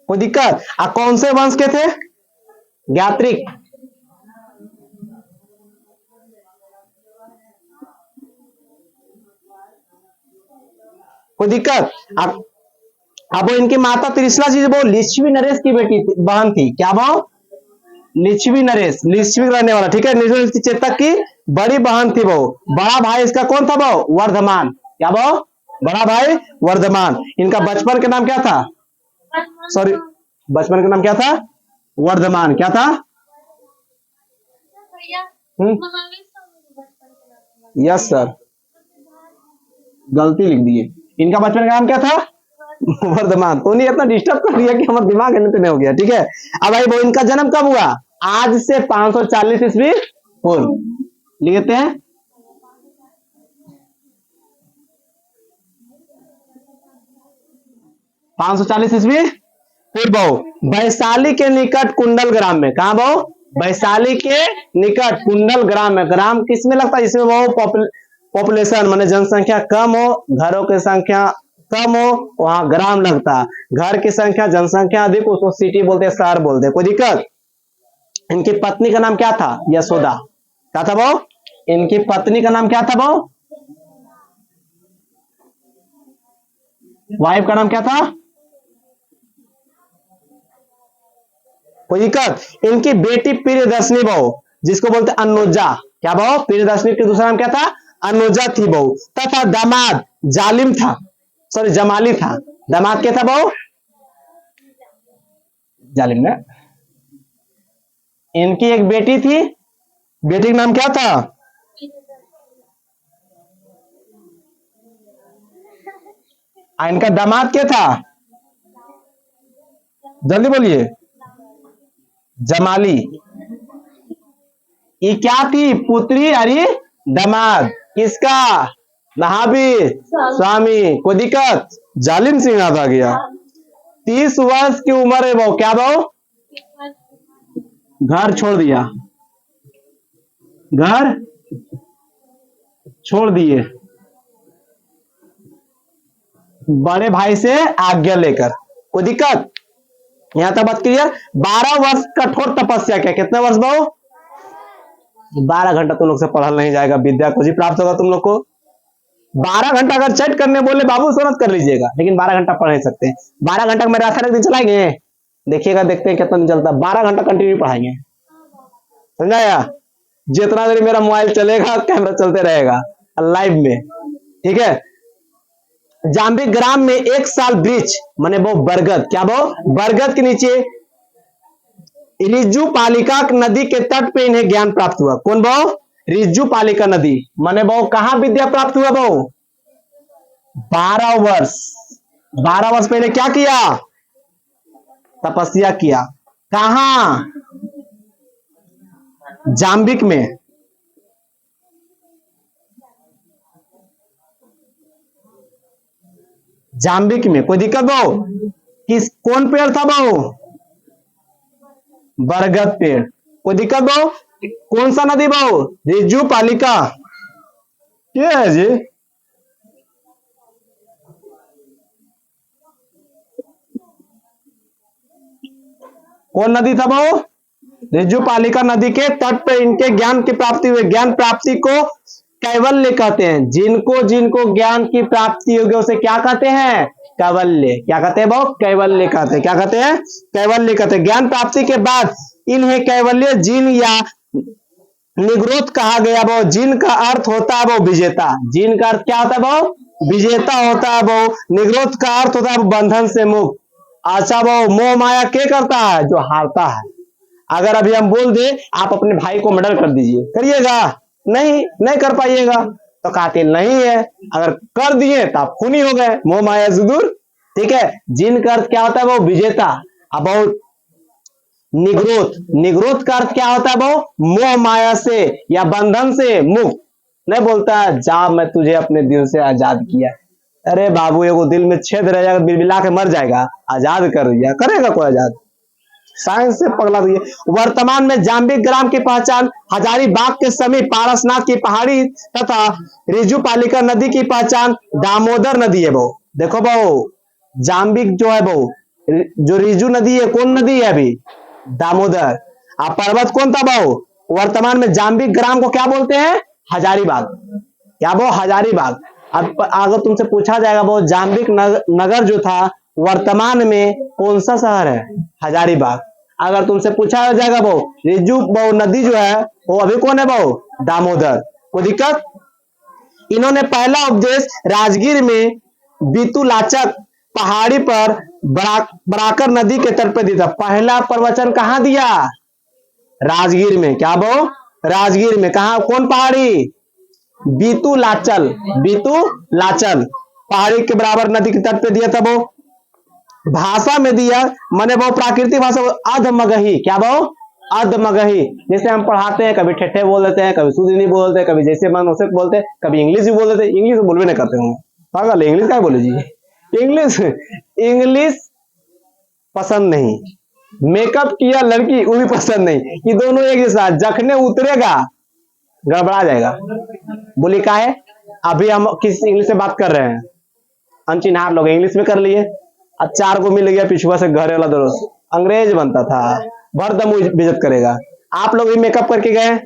कोई दिक्कत? कौन से वंश के थे? ज्ञात्रिक। कोई दिक्कत? अब इनकी माता त्रिशला जी वो लिच्छवी नरेश की बेटी बहन थी, क्या भाव? लिच्छवी नरेश, लिच्छवी रहने वाला, ठीक है? लिच्छवी चेतक की बड़ी बहन थी वो। बड़ा भाई इसका कौन था वो? वर्धमान। क्या भाव? बड़ा भाई वर्धमान। इनका बचपन का नाम क्या था? सॉरी, बचपन का नाम क्या था? वर्धमान। क्या था? यस सर, गलती लिख दिए। इनका बचपन का नाम क्या था? वर्धमान। तो नहीं इतना डिस्टर्ब कर दिया कि हमारा दिमाग नहीं हो गया, ठीक है? अब भाई वो इनका जन्म कब हुआ? आज से 540 ईस्वी पूर्व लिखते हैं। पांच सौ 540 ईस्वी पूर्व वैशाली के निकट कुंडल ग्राम में। कहा भाव? वैशाली के निकट कुंडल ग्राम में। ग्राम किस में लगता है? इसमें वो पॉपुलेशन माने जनसंख्या कम हो, घरों की संख्या कम हो, वहां ग्राम लगता। घर की संख्या, जनसंख्या अधिक, उसको सिटी बोलते हैं, शहर बोलते हैं। कोई दिक्कत? इनकी पत्नी का नाम क्या था? यशोदा। क्या था वो? इनकी पत्नी का नाम क्या था वो? वाइफ का नाम क्या था? कोई दिक्कत? इनकी बेटी प्रियदर्शनी बहू, जिसको बोलते अनुजा। क्या बहू? प्रियदर्शनी की दूसरा नाम क्या था? अनुजा थी बहू। तथा दामाद जालिम था, सॉरी जमाली था। दामाद क्या था बहू? जालिम ने। इनकी एक बेटी थी, बेटी का नाम क्या था? इनका दामाद क्या था? जल्दी बोलिए। जमाली। ये क्या थी? पुत्री। अरे दामाद किसका? महावीर स्वामी। कोई दिक्कत? जालिम सिंह याद आ गया। 30 वर्ष की उम्र है वो। क्या वो? घर छोड़ दिया, घर छोड़ दिए बड़े भाई से आज्ञा लेकर। कोई दिक्कत? यहां तक बात क्लियर? 12 वर्ष कठोर तपस्या क्या? कितने वर्ष बहु? 12 घंटा तुम लोग से पढ़ा नहीं जाएगा, विद्या कुछ ही प्राप्त होगा तुम लोग को। 12 घंटा अगर चैट करने बोले बाबू सोनत कर लीजिएगा, लेकिन 12 घंटा पढ़ नहीं सकते। 12 घंटा में रास्ता एक दिन चलाएंगे? देखिएगा, देखते हैं कितना दिन चलता है। 12 घंटा कंटिन्यू पढ़ाएंगे, समझाया। जितना देर मेरा मोबाइल चलेगा कैमरा चलते रहेगा लाइव में, ठीक है। जाम्बिक ग्राम में 1 साल वृक्ष माने वो बरगद, क्या वो बरगद के नीचे रिज्जू पालिका नदी के तट पे इन्हें ज्ञान प्राप्त हुआ। कौन वो? रिज्जू पालिका नदी माने वो कहां विद्या प्राप्त हुआ? वो 12 वर्ष, 12 वर्ष पहले क्या किया? तपस्या किया। कहां? जाम्बिक में। जाम्बिक में कोई दिक्कत हो? किस कौन पेड़ था वो? बरगद पेड़। कोई दिक्कत हो? कौन सा नदी वो? रिज्जू पालिका। क्या है जी? कौन नदी था वो? रिज्जू पालिका नदी के तट पर इनके ज्ञान की प्राप्ति हुई। ज्ञान प्राप्ति को कैवल्य कहते हैं। जिनको जिनको ज्ञान की प्राप्ति होगी उसे क्या कहते हैं? कैवल्य। क्या कहते हैं वो? कैवल्य कहते हैं। क्या कहते हैं? कैवल्य कहते हैं। ज्ञान प्राप्ति के बाद इन्हें कैवल्य जिन या निग्रोध कहा गया। वो जिन का अर्थ होता है वो विजेता। जिन का अर्थ क्या होता है? वो विजेता होता है। वो निग्रोध का अर्थ होता है वो बंधन से मुक्त। अच्छा, वो मोह माया क्या करता है? जो हारता है। अगर अभी हम बोल दे आप अपने भाई को मर्डर कर दीजिए, करिएगा? नहीं, नहीं कर पाइएगा, तो कातिल नहीं है। अगर कर दिए तो आप खूनी हो गए, मोह माया से दूर, ठीक है। जिन का अर्थ क्या होता है? वो विजेता। अब निग्रोध, निग्रोध का अर्थ क्या होता है? वो मोह माया से या बंधन से मुक्त। नहीं बोलता जा मैं तुझे अपने दिल से आजाद किया। अरे बाबू, एगो दिल में छेद रह जाएगा, बिलबिला के मर जाएगा, आजाद कर दिया, करेगा कोई आजाद? साइंस से पगला दिए। वर्तमान में जाम्बिक ग्राम की पहचान हजारीबाग के समीप पारसनाथ की पहाड़ी तथा रिज्जू पालिका नदी की पहचान दामोदर नदी है। वो देखो बहु, जाम्बिक जो है बहु, जो रिज्जू नदी है, कौन नदी है अभी? दामोदर। अब पर्वत कौन था बहु? वर्तमान में जाम्बिक ग्राम को क्या बोलते हैं? हजारीबाग। क्या वो? हजारीबाग। अब अगर तुमसे पूछा जाएगा वो जाम्बिक नगर जो था वर्तमान में कौन सा शहर है? हजारीबाग। अगर तुमसे पूछा जाएगा वो रिज्जू नदी जो है वो अभी कौन है? वो दामोदर। कोई दिक्कत? इन्होंने पहला उपदेश राजगीर में बीतुलाचक पहाड़ी पर बराकर नदी के तट पर दिया था। पहला प्रवचन कहां दिया? राजगीर में। क्या वो? राजगीर में। कहा? कौन पहाड़ी? बीतुलाचल। बीतुलाचल पहाड़ी के बराबर नदी के तट पे दिया था। वो भाषा में दिया माने वो प्राकृतिक भाषा अधमगही। क्या वो? अधमगही। जैसे हम पढ़ाते हैं, कभी ठेठे बोल देते हैं, कभी शुद्ध नहीं बोलते हैं, कभी जैसे मन वैसे बोलते हैं, कभी इंग्लिश भी बोल देते हैं। इंग्लिश बोलवे नहीं करते हूँ, पागल, इंग्लिश क्या बोले जी? इंग्लिश, इंग्लिश पसंद नहीं। मेकअप किया लड़की वो भी पसंद नहीं। ये दोनों एक जैसा, जखने उतरेगा गड़बड़ा जाएगा। बोली का है? अभी हम किस इंग्लिश से बात कर रहे हैं? अनचिन्हार लोग इंग्लिश में कर लिए। अब 4 को मिल गया पिछुआ से घरे वाला दोस्त, अंग्रेज बनता था, भर दम बेइज्जत करेगा। आप लोग भी मेकअप करके गए,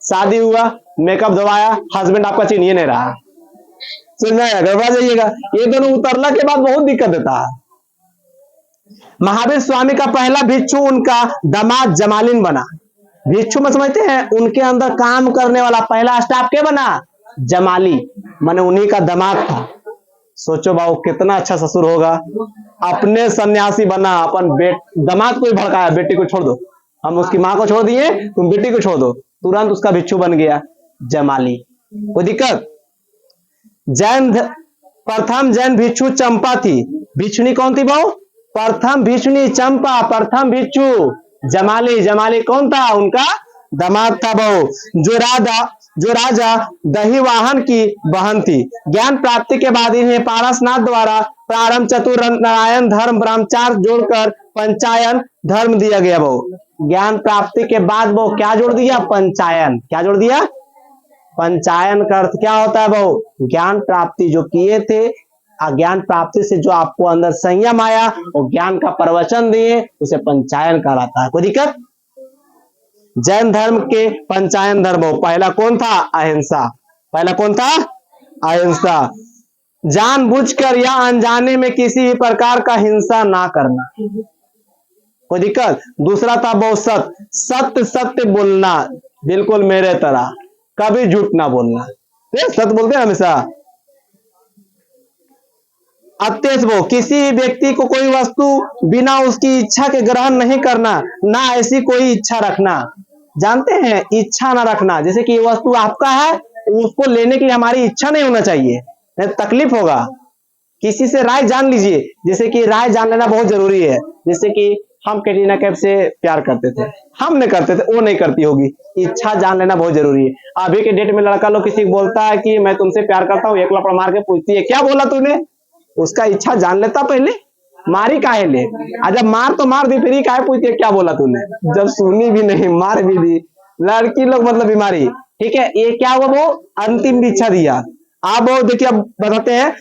शादी हुआ, मेकअप धोवाया, हस्बैंड आपका चिन्ह नहीं रहा, सुनना है, गड़बड़ा जाइएगा। ये दोनों उतरला के बाद बहुत दिक्कत देता है। महावीर स्वामी का पहला भिक्षु उनका दामाद जमालिन बना। भिक्षु में समझते हैं, उनके अंदर काम करने वाला पहला स्टाफ क्या बना? जमाली, माने उन्हीं का दामाद था। सोचो बाबू कितना अच्छा ससुर होगा। अपने सन्यासी बना, अपन दामाद को ही भड़काया, बेटी को छोड़ दो, हम उसकी माँ को छोड़ दिए, तुम बेटी को छोड़ दो, तुरंत उसका भिक्षु बन गया जमाली। कोई दिक्कत? प्रथम जैन भिक्षु चंपा थी। भिक्षुनी कौन थी भाव? प्रथम भिक्षुनी चंपा, प्रथम भिक्षु जमाली। जमाली कौन था? उनका दामाद था भाव। जो राजा दहीवाहन की बहन थी। ज्ञान प्राप्ति के बाद इन्हें पारसनाथ द्वारा प्रारंभ चतुर नारायण धर्म ब्रह्मचार्य जोड़कर पंचायन धर्म दिया गया। वो ज्ञान प्राप्ति के बाद वो क्या जोड़ दिया? पंचायन। क्या जोड़ दिया? पंचायन का अर्थ क्या होता है? वो ज्ञान प्राप्ति जो किए थे, अज्ञान प्राप्ति से जो आपको अंदर संयम आया, वो ज्ञान का प्रवचन दिए, उसे पंचायन कहलाता है। कोई दिक्कत? जैन धर्म के पंचायन धर्म हो। पहला कौन था? अहिंसा। पहला कौन था? अहिंसा। जानबूझकर या अनजाने में किसी भी प्रकार का हिंसा ना करना। कोई दिक्कत। दूसरा था बहुत सत्य, सत्य सत्य बोलना, बिल्कुल मेरे तरह, कभी झूठ ना बोलना, सत्य बोलते हैं हमेशा। अत्यस वो, किसी व्यक्ति को कोई वस्तु बिना उसकी इच्छा के ग्रहण नहीं करना, ना ऐसी कोई इच्छा रखना। जानते हैं इच्छा ना रखना, जैसे कि ये वस्तु आपका है, उसको लेने के लिए हमारी इच्छा नहीं होना चाहिए, नहीं तो तकलीफ होगा। किसी से राय जान लीजिए, जैसे कि राय जान लेना बहुत जरूरी है। जैसे कि हम कैटरीना कैफ से प्यार करते थे, हम नहीं करते थे, वो नहीं करती होगी, इच्छा जान लेना बहुत जरूरी है। अभी के डेट में लड़का लोग किसी को बोलता है कि मैं तुमसे प्यार करता हूँ, एक लपड़ मार के पूछती है क्या बोला तूने, उसका इच्छा जान लेता पहले, मारी काहे ले। जब मार तो मार दी, फिर ही काहे पूछती है क्या बोला तूने, जब सुनी भी नहीं मार भी दी। लड़की लोग मतलब बीमारी, ठीक है। ये क्या हुआ, वो अंतिम इच्छा दिया। आप वो देखिए, अब बताते हैं।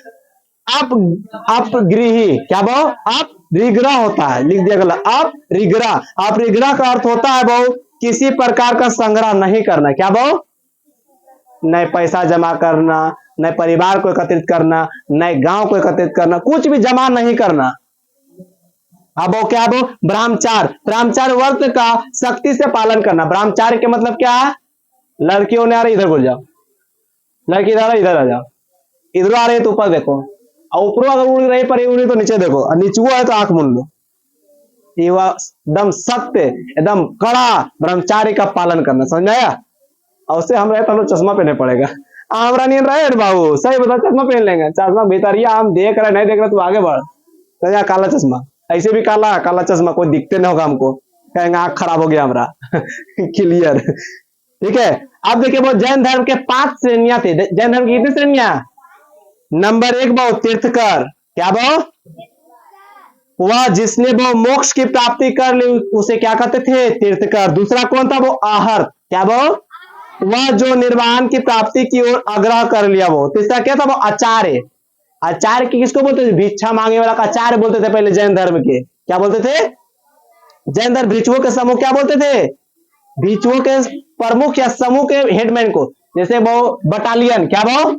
आप गृही, क्या बहु आप रिगरा होता है, लिख दिया गलत, आप रिगरा। आप रिगरा का अर्थ होता है बहु किसी प्रकार का संग्रह नहीं करना, क्या बहु, न पैसा जमा करना, न परिवार को एकत्रित करना, न गांव को एकत्रित करना, कुछ भी जमा नहीं करना। अब वो क्या, वो ब्रह्मचार, ब्रह्मचार व्रत का सख्ती से पालन करना। ब्रह्मचार के मतलब क्या है, लड़कियों ने आ रही इधर बोल जाओ, लड़की इधर आ जाओ, इधर आ रही तो ऊपर देखो, और ऊपरों अगर उड़ रही पर उड़ी तो नीचे देखो, और नीचुआ है तो आंख मूंद लो। ये एकदम सत्य, एकदम कड़ा ब्रह्मचार्य का पालन करना, समझ आया। और उससे हम रहे तो चश्मा पहने पड़ेगा, हमरा नहीं रहे बाबू, सही बता, चश्मा पहन लेंगे, चश्मा भीतरिया हम देख रहे नहीं देख रहे, तू आगे बढ़, तो काला चश्मा, ऐसे भी काला काला चश्मा, कोई दिखते नहीं होगा हमको, कहेंगे आंख खराब हो गया हमारा क्लियर, ठीक है। अब देखिए, वो जैन धर्म के 5 श्रेणियां थे। जैन धर्म की कितनी श्रेणियां, नंबर 1 बहु तीर्थकर, क्या बहु, वह जिसने वो मोक्ष की प्राप्ति कर ली उसे क्या कहते थे, तीर्थकर। दूसरा कौन था, वो आहर्त, क्या बहु, वह जो निर्वाण की प्राप्ति की ओर आग्रह कर लिया। वो तीसरा क्या था, वो आचार्य। आचार्य की किसको बोलते थे, भिक्षा मांगे वाला का आचार्य बोलते थे पहले जैन धर्म के, क्या बोलते थे, जैन धर्म भिक्षुओं के समूह क्या बोलते थे, भिक्षुओं के प्रमुख या समूह के हेडमैन को। जैसे वो बटालियन, क्या वो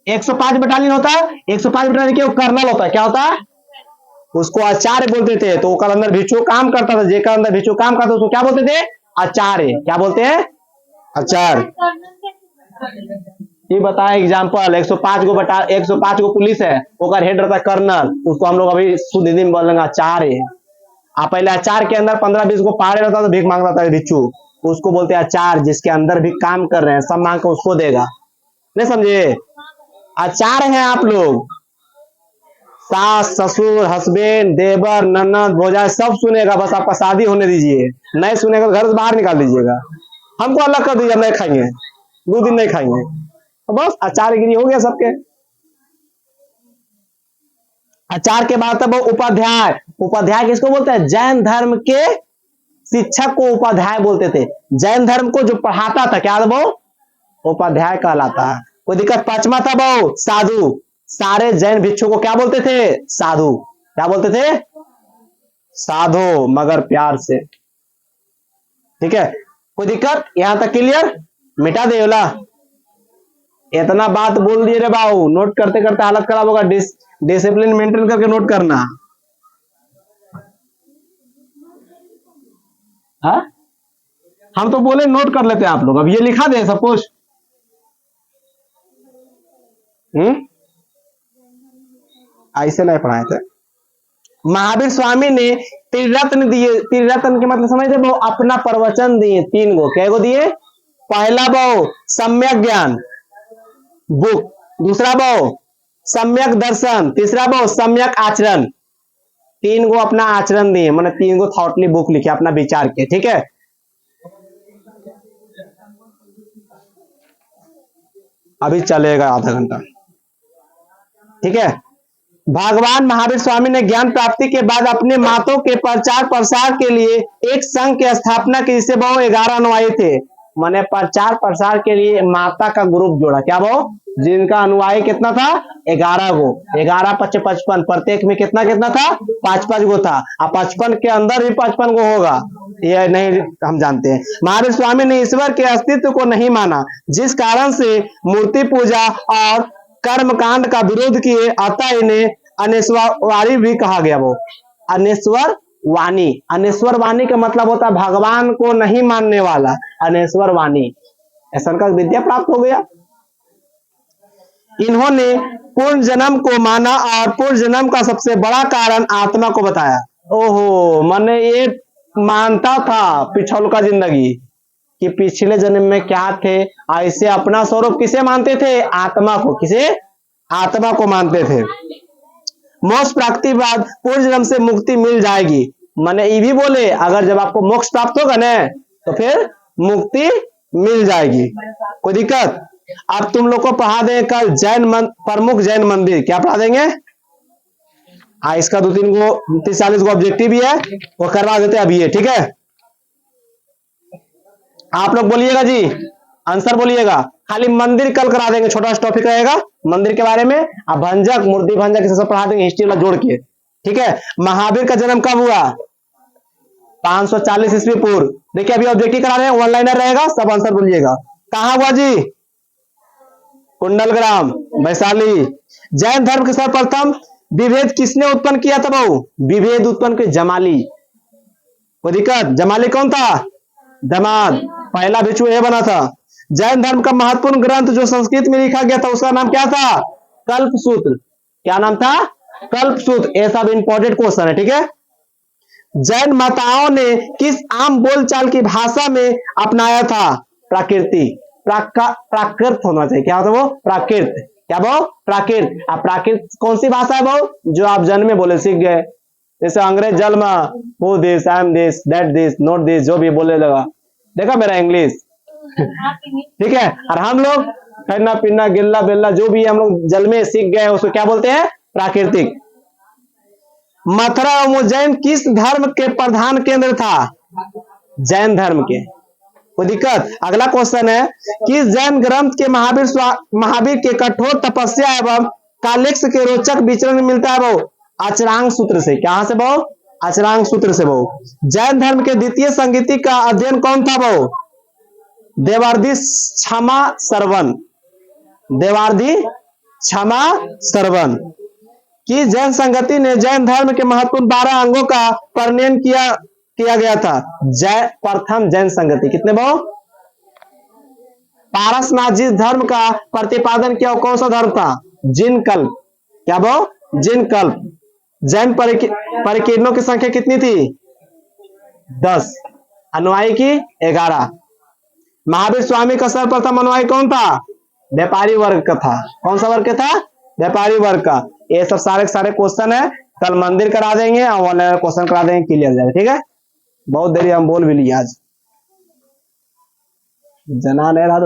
105 बटालियन होता है, 105 बटालियन के कर्नल होता है, क्या होता है, उसको आचार्य बोलते थे। तो वो अंदर भिक्षु काम करता था, जेकर अंदर भिक्षु काम करता था उसको क्या बोलते थे, आचार्य, क्या बोलते हैं, आचार्य। ये बताए एग्जाम्पल, 105 गो पुलिस है, ओकर हेड रहता है कर्नल, उसको हम लोग अभी शुद्ध हिंदी में बोलेंगे आचार्य। आप पहले आचार्य के अंदर 15-20 को पहाड़े रहता था, भीख मांगता था भिक्षु, उसको बोलते हैं आचार्य। जिसके अंदर भी काम कर रहे हैं सब मांग के उसको देगा, नहीं समझे, आचार्य हैं आप लोग। सास ससुर हस्बैंड देवर ननद भौजाई सब सुनेगा, बस आपका शादी होने दीजिए, नहीं सुनेगा तो घर से बाहर निकाल दीजिएगा, हमको अलग कर दीजिए, नहीं खाएंगे, 2 दिन नहीं खाएंगे, तो बस आचार्यगिरी हो गया सबके। आचार्य के बाद तब उपाध्याय, उपाध्याय किसको बोलते हैं, जैन धर्म के शिक्षक को उपाध्याय बोलते थे। जैन धर्म को जो पढ़ाता था क्या वो उपाध्याय कहलाता है, कोई दिक्कत। 5वां था वो साधु, सारे जैन भिक्षु को क्या बोलते थे, साधु, क्या बोलते थे, साधु, मगर प्यार से, ठीक है। कोई दिक्कत, यहां तक क्लियर, मिटा दे बोला, इतना बात बोल दिए रे बाबू, नोट करते करते हालत खराब होगा, डिसिप्लिन मेंटेन करके नोट करना। हा? हम तो बोले नोट कर लेते हैं आप लोग, अब ये लिखा दे सब कुछ। ऐसे नहीं पढ़ाए थे। महावीर स्वामी ने त्रिरत्न दिए, त्रिरत्न के मतलब समझते, वो अपना प्रवचन दिए 3 गो, क्या गो दिए, पहला वो सम्यक ज्ञान बुक, दूसरा वो सम्यक दर्शन, तीसरा वो सम्यक आचरण। 3 गो अपना आचरण दिए, मैंने 3 गो थॉटली बुक लिखे अपना विचार के, ठीक है। अभी चलेगा आधा घंटा, ठीक है। भगवान महावीर स्वामी ने ज्ञान प्राप्ति के बाद अपने मातों के प्रचार प्रसार के लिए एक संघ की स्थापना की, जिससे वो 11 अनुयायी थे। मैंने प्रचार प्रसार के लिए माता का ग्रुप जोड़ा, क्या वो, जिनका अनुयायी कितना था, 11 गो, 11 5 55, प्रत्येक में कितना कितना था, 5-5 गो था, और 55 के अंदर भी 55 गो होगा, ये नहीं हम जानते हैं। महावीर स्वामी ने ईश्वर के अस्तित्व को नहीं माना, जिस कारण से मूर्ति पूजा और कर्मकांड का विरोध किए, अतः इन्हें अनेश्वरवादी भी कहा गया। वो अनेश्वरवादी वाणी। अनेश्वर वाणी का मतलब होता है भगवान को नहीं मानने वाला, अनेश्वर वाणी। ऐसा का विद्या प्राप्त हो गया। इन्होंने पूर्ण जन्म को माना और पूर्ण जन्म का सबसे बड़ा कारण आत्मा को बताया। ओहो, मैंने ये मानता था पिछौल का जिंदगी कि पिछले जन्म में क्या थे, ऐसे अपना स्वरूप किसे मानते थे, आत्मा को। किसे? आत्मा को मानते थे। मोक्ष प्राप्ति बाद पूर्ण जन्म से मुक्ति मिल जाएगी। मैंने ये भी बोले अगर जब आपको मोक्ष प्राप्त होगा ना तो फिर मुक्ति मिल जाएगी, कोई दिक्कत। अब तुम लोग को पढ़ा देंगे कल प्रमुख जैन मंदिर। क्या पढ़ा देंगे? इसका 2-3 गो ऑब्जेक्टिव भी है, वो करवा देते हैं अभी ये, ठीक है। आप लोग बोलिएगा जी, आंसर बोलिएगा। खाली मंदिर कल करा देंगे, छोटा सा टॉपिक रहेगा मंदिर के बारे में। अब भंजक, मूर्ति भंजक सब पढ़ा देंगे, हिस्ट्री वाला जोड़ के, ठीक है। महावीर का जन्म कब हुआ? 540 ईस्वी पूर्व। देखिए अभी ऑब्जेक्टिव करा रहे हैं, वन लाइनर रहेगा, सब आंसर बोलिएगा। कहां हुआ जी? कुंडलग्राम, वैशाली। जैन धर्म के सर्वप्रथम विभेद किसने उत्पन्न किया था भाऊ? विभेद उत्पन्न के जमाली। कोई दिक्कत? जमाली कौन था? दमाद। पहला भिक्षु ये बना था। जैन धर्म का महत्वपूर्ण ग्रंथ जो संस्कृत में लिखा गया था उसका नाम क्या था? कल्पसूत्र। क्या नाम था? कल्पसूत्र। ये सब इंपॉर्टेंट क्वेश्चन है, ठीक है। जैन माताओं ने किस आम बोलचाल की भाषा में अपनाया था? प्राकृति। प्राकृत होना चाहिए। क्या होता है वो? प्राकृत। क्या वो? प्राकृत। अब प्राकृत कौन सी भाषा है वो? जो आप जन्म में बोले सीख गए। जैसे अंग्रेज जन्म who this, I am this, that this, not this, जो भी बोले लगा। देखा मेरा इंग्लिश? ठीक है। और हम लोग खाना पीना गिल्ला बिल्ला जो भी हम लोग जल में सीख गए उसको क्या बोलते हैं? प्राकृतिक। मथुरा और उज्जैन किस धर्म के प्रधान केंद्र था? जैन धर्म के। कोई दिक्कत? अगला क्वेश्चन है किस जैन ग्रंथ के महावीर के कठोर तपस्या एवं कालेक्स के रोचक विचरण मिलता है वो? अचरांग सूत्र से। कहां से वो? अचरांग सूत्र से वो। जैन धर्म के द्वितीय संगीति का अध्ययन कौन था वो? देवार्दी क्षमा सरवन। देवार्दी क्षमा सरवन। कि जैन संगति ने जैन धर्म के महत्वपूर्ण 12 अंगों का परिणयन किया गया था? प्रथम जैन संगति। कितने भाव? पारसनाथ जिस धर्म का प्रतिपादन किया कौन सा धर्म था? जिन कल्प। क्या भाव? जिन कल्प। जैन परिकीर्णों की संख्या कितनी थी? 10। अनुयायी की 11। महावीर स्वामी का सर्वप्रथम अनुयायी कौन था? व्यापारी वर्ग का था। कौन सा वर्ग का था? व्यापारी वर्ग का। ये सब सारे क्वेश्चन है, कल मंदिर करा देंगे और ऑनलाइन क्वेश्चन करा देंगे, क्लियर हो जाएगा, ठीक है। बहुत देरी हम बोल भी लिए आज, जना नहीं रहा।